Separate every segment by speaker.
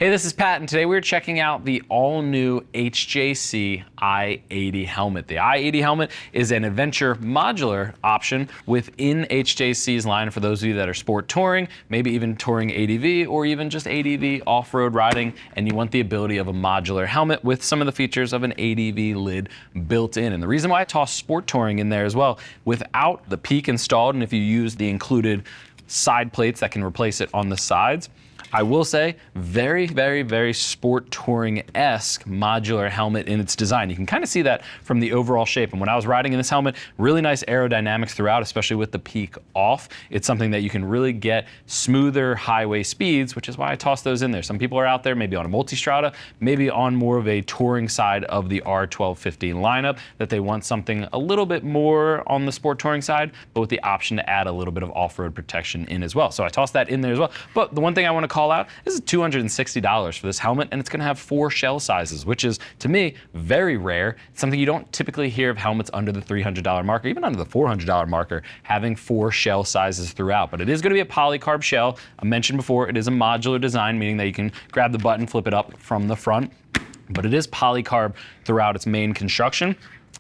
Speaker 1: Hey, this is Pat, and today we're checking out the all-new HJC i80 helmet. The i80 helmet is an adventure modular option within HJC's line for those of you that are sport touring, maybe even touring ADV or even just ADV off-road riding, and you want the ability of a modular helmet with some of the features of an ADV lid built in. And the reason why I toss sport touring in there as well, without the peak installed, and if you use the included side plates that can replace it on the sides, I will say, very sport touring-esque modular helmet in its design. You can kind of see that from the overall shape. And when I was riding in this helmet, really nice aerodynamics throughout, especially with the peak off. It's something that you can really get smoother highway speeds, which is why I tossed those in there. Some people are out there maybe on a multi-strada, maybe on more of a touring side of the R1215 lineup, that they want something a little bit more on the sport touring side, but with the option to add a little bit of off-road protection in as well. So I tossed that in there as well. But the one thing I want to call out, this is $260 for this helmet, and it's going to have 4 shell sizes, which is, to me, very rare. It's something you don't typically hear of helmets under the $300 marker, even under the $400 marker, having 4 shell sizes throughout. But it is going to be a polycarb shell. I mentioned before, it is a modular design, meaning that you can grab the button, flip it up from the front. But it is polycarb throughout its main construction,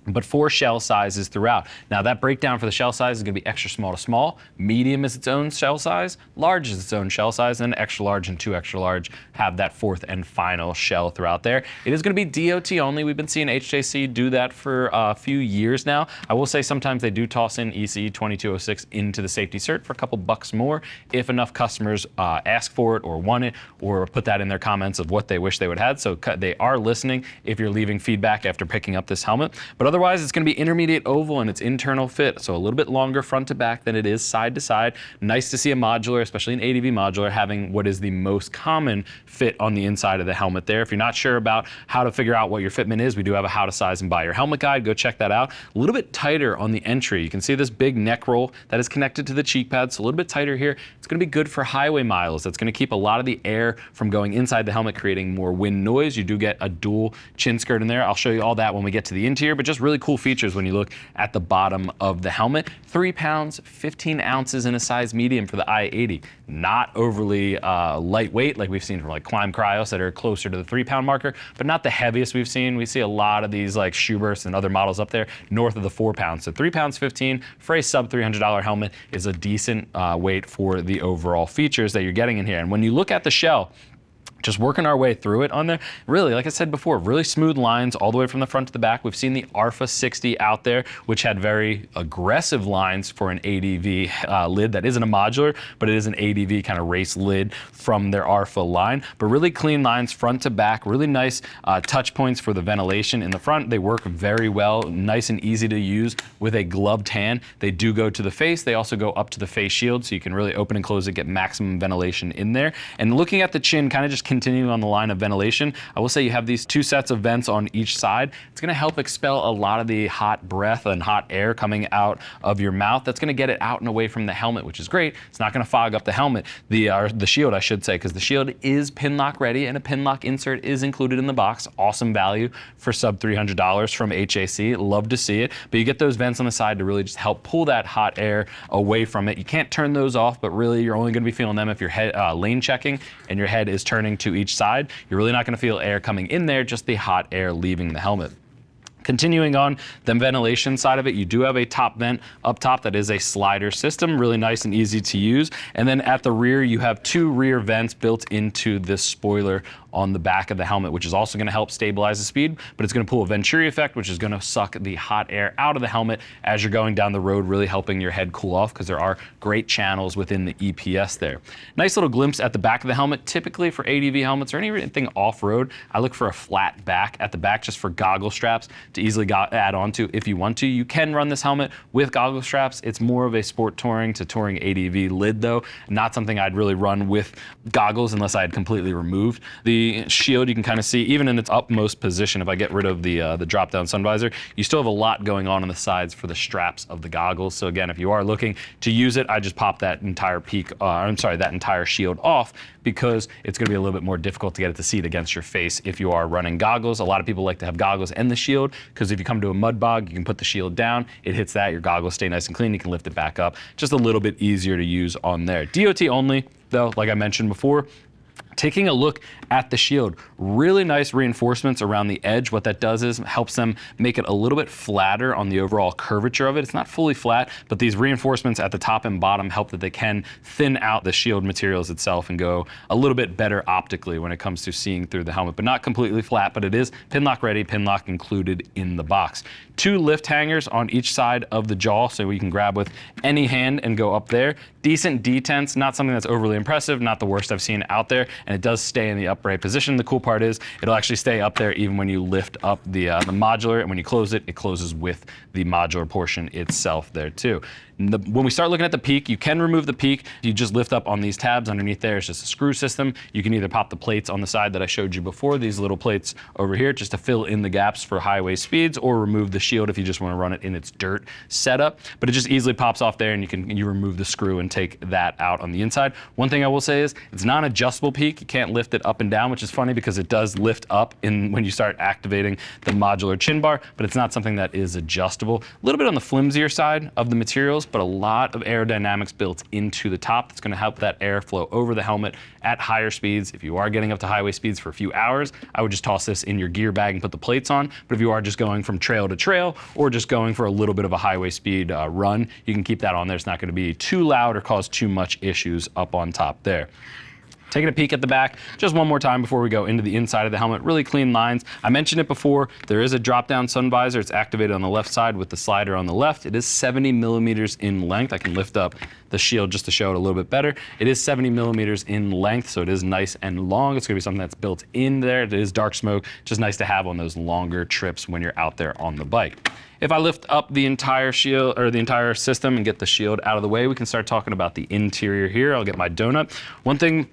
Speaker 1: but 4 shell sizes throughout. Now that breakdown for the shell size is going to be extra small to small, medium is its own shell size, large is its own shell size, and extra large and 2 extra large have that 4th and final shell throughout there. It is going to be DOT only. We've been seeing HJC do that for a few years now. I will say sometimes they do toss in ECE 2206 into the safety cert for a couple bucks more if enough customers ask for it or want it, or put that in their comments of what they wish they would have had. So they are listening if you're leaving feedback after picking up this helmet. But otherwise, it's going to be intermediate oval in its internal fit, so a little bit longer front to back than it is side to side. Nice to see a modular, especially an ADV modular, having what is the most common fit on the inside of the helmet there. If you're not sure about how to figure out what your fitment is, we do have a how to size and buy your helmet guide. Go check that out. A little bit tighter on the entry. You can see this big neck roll that is connected to the cheek pad, so a little bit tighter here. It's going to be good for highway miles. That's going to keep a lot of the air from going inside the helmet, creating more wind noise. You do get a dual chin skirt in there. I'll show you all that when we get to the interior, but just really cool features when you look at the bottom of the helmet. 3 pounds, 15 ounces in a size medium for the i80. Not overly lightweight like we've seen from like Climb Cryos that are closer to the 3-pound marker, but not the heaviest we've seen. We see a lot of these like Schuberts and other models up there north of the 4 pounds. So 3 pounds 15 for a sub $300 helmet is a decent weight for the overall features that you're getting in here. And when you look at the shell, just working our way through it on there, really, like I said before, really smooth lines all the way from the front to the back. We've seen the ARFA 60 out there, which had very aggressive lines for an ADV lid that isn't a modular, but it is an ADV kind of race lid from their ARFA line. But really clean lines front to back, really nice touch points for the ventilation in the front. They work very well, nice and easy to use with a gloved hand. They do go to the face. They also go up to the face shield, so you can really open and close it, get maximum ventilation in there. And looking at the chin, kind of just continuing on the line of ventilation, I will say you have these 2 sets of vents on each side. It's going to help expel a lot of the hot breath and hot air coming out of your mouth. That's going to get it out and away from the helmet, which is great. It's not going to fog up the helmet, the shield, I should say, because the shield is Pinlock ready and a Pinlock insert is included in the box. Awesome value for sub $300 from HJC. Love to see it. But you get those vents on the side to really just help pull that hot air away from it. You can't turn those off, but really you're only going to be feeling them if you're lane checking and your head is turning to each side. You're really not going to feel air coming in there, just the hot air leaving the helmet. Continuing on the ventilation side of it, you do have a top vent up top that is a slider system, really nice and easy to use. And then at the rear, you have 2 rear vents built into this spoiler on the back of the helmet, which is also going to help stabilize the speed, but it's going to pull a Venturi effect, which is going to suck the hot air out of the helmet as you're going down the road, really helping your head cool off because there are great channels within the EPS there. Nice little glimpse at the back of the helmet. Typically for ADV helmets or anything off-road, I look for a flat back at the back just for goggle straps to easily add on to if you want to. You can run this helmet with goggle straps. It's more of a sport touring to touring ADV lid though, not something I'd really run with goggles unless I had completely removed the shield. You can kind of see even in its upmost position, if I get rid of the drop down sun visor, you still have a lot going on the sides for the straps of the goggles. So again, if you are looking to use it, I just pop that entire that entire shield off because it's going to be a little bit more difficult to get it to seat against your face if you are running goggles. A lot of people like to have goggles and the shield because if you come to a mud bog, you can put the shield down, it hits that, your goggles stay nice and clean, you can lift it back up. Just a little bit easier to use on there. DOT only though, like I mentioned before. Taking a look at the shield, really nice reinforcements around the edge. What that does is helps them make it a little bit flatter on the overall curvature of it. It's not fully flat, but these reinforcements at the top and bottom help that they can thin out the shield materials itself and go a little bit better optically when it comes to seeing through the helmet, but not completely flat, but it is pinlock ready, pinlock included in the box. 2 lift hangers on each side of the jaw, so we can grab with any hand and go up there. Decent detents, not something that's overly impressive, not the worst I've seen out there, and it does stay in the upright position. The cool part is it'll actually stay up there even when you lift up the modular, and when you close it, it closes with the modular portion itself there too. When we start looking at the peak, you can remove the peak. You just lift up on these tabs underneath there. It's just a screw system. You can either pop the plates on the side that I showed you before, these little plates over here, just to fill in the gaps for highway speeds, or remove the shield if you just want to run it in its dirt setup. But it just easily pops off there, and you remove the screw and take that out on the inside. One thing I will say is it's not an adjustable peak. You can't lift it up and down, which is funny because it does lift up when you start activating the modular chin bar, but it's not something that is adjustable. A little bit on the flimsier side of the materials, but a lot of aerodynamics built into the top that's going to help that air flow over the helmet at higher speeds. If you are getting up to highway speeds for a few hours, I would just toss this in your gear bag and put the plates on. But if you are just going from trail to trail or just going for a little bit of a highway speed run, you can keep that on there. It's not going to be too loud or cause too much issues up on top there. Taking a peek at the back just one more time before we go into the inside of the helmet. Really clean lines. I mentioned it before, there is a drop down sun visor. It's activated on the left side with the slider on the left. It is 70 millimeters in length. I can lift up the shield just to show it a little bit better. It is 70 millimeters in length, so it is nice and long. It's gonna be something that's built in there. It is dark smoke, just nice to have on those longer trips when you're out there on the bike. If I lift up the entire shield or the entire system and get the shield out of the way, we can start talking about the interior here. I'll get my donut. One thing,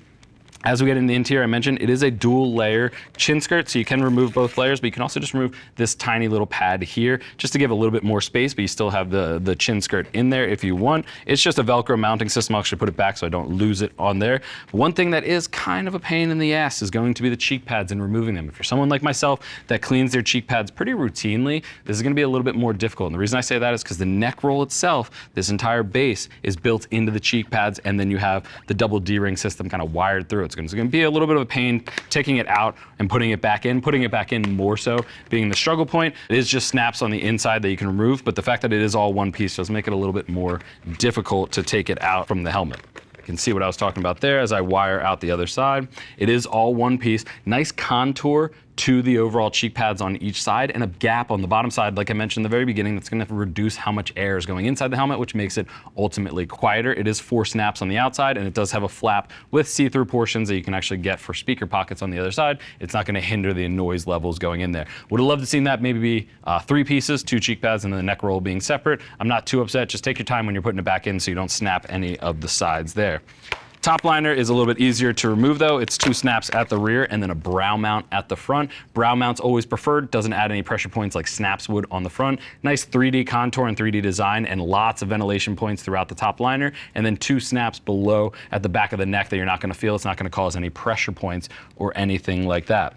Speaker 1: as we get into the interior, I mentioned it is a dual layer chin skirt, so you can remove both layers, but you can also just remove this tiny little pad here just to give a little bit more space, but you still have the chin skirt in there if you want. It's just a Velcro mounting system. I'll actually put it back so I don't lose it on there. One thing that is kind of a pain in the ass is going to be the cheek pads and removing them. If you're someone like myself that cleans their cheek pads pretty routinely, this is gonna be a little bit more difficult. And the reason I say that is because the neck roll itself, this entire base is built into the cheek pads, and then you have the double D-ring system kind of wired through it. It's going to be a little bit of a pain taking it out and putting it back in more so being the struggle point. It is just snaps on the inside that you can remove, but the fact that it is all one piece does make it a little bit more difficult to take it out from the helmet. You can see what I was talking about there as I wire out the other side. It is all one piece. Nice contour to the overall cheek pads on each side, and a gap on the bottom side, like I mentioned in the very beginning, that's going to reduce how much air is going inside the helmet, which makes it ultimately quieter. It is 4 snaps on the outside, and it does have a flap with see-through portions that you can actually get for speaker pockets on the other side. It's not going to hinder the noise levels going in there. Would have loved to seen that maybe be 3 pieces, 2 cheek pads, and then the neck roll being separate. I'm not too upset. Just take your time when you're putting it back in so you don't snap any of the sides there. Top liner is a little bit easier to remove though. It's 2 snaps at the rear and then a brow mount at the front. Brow mount's always preferred, doesn't add any pressure points like snaps would on the front. Nice 3D contour and 3D design, and lots of ventilation points throughout the top liner, and then 2 snaps below at the back of the neck that you're not gonna feel. It's not gonna cause any pressure points or anything like that.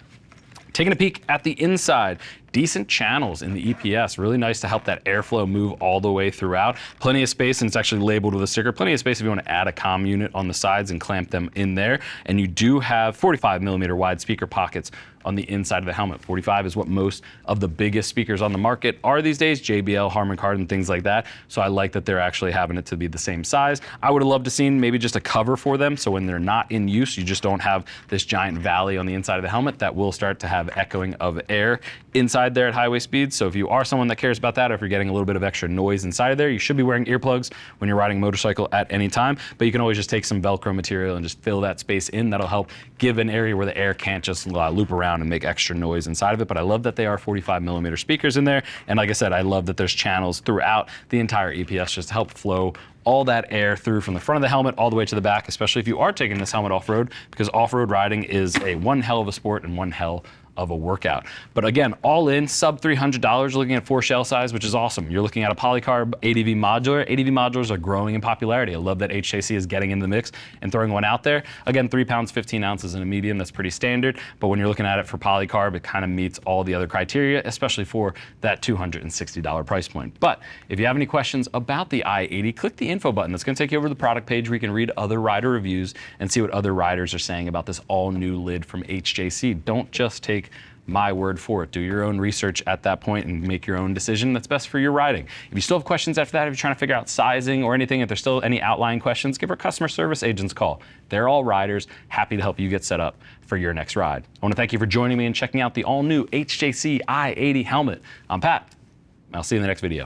Speaker 1: Taking a peek at the inside, decent channels in the EPS, really nice to help that airflow move all the way throughout. Plenty of space, and it's actually labeled with a sticker. Plenty of space if you want to add a comm unit on the sides and clamp them in there. And you do have 45 millimeter wide speaker pockets on the inside of the helmet. 45 is what most of the biggest speakers on the market are these days, JBL, Harman Kardon, things like that. So I like that they're actually having it to be the same size. I would have loved to seen maybe just a cover for them, so when they're not in use, you just don't have this giant valley on the inside of the helmet that will start to have echoing of air inside there at highway speeds. So if you are someone that cares about that, or if you're getting a little bit of extra noise inside of there, you should be wearing earplugs when you're riding a motorcycle at any time, but you can always just take some Velcro material and just fill that space in. That'll help give an area where the air can't just loop around and make extra noise inside of it. But I love that they are 45 millimeter speakers in there. And like I said, I love that there's channels throughout the entire EPS just to help flow all that air through from the front of the helmet all the way to the back, especially if you are taking this helmet off-road, because off-road riding is one hell of a sport and one hell of a workout. But again, all in, sub $300, looking at 4 shell size, which is awesome. You're looking at a polycarb ADV modular. ADV modulars are growing in popularity. I love that HJC is getting into the mix and throwing one out there. Again, 3 pounds, 15 ounces in a medium, that's pretty standard. But when you're looking at it for polycarb, it kind of meets all the other criteria, especially for that $260 price point. But if you have any questions about the i80, click the info button. That's going to take you over to the product page where you can read other rider reviews and see what other riders are saying about this all new lid from HJC. Don't just take my word for it. Do your own research at that point and make your own decision that's best for your riding. If you still have questions after that, if you're trying to figure out sizing or anything, if there's still any outline questions, give our customer service agents a call. They're all riders, happy to help you get set up for your next ride. I want to thank you for joining me and checking out the all new HJC i80 helmet. I'm Pat, and I'll see you in the next video.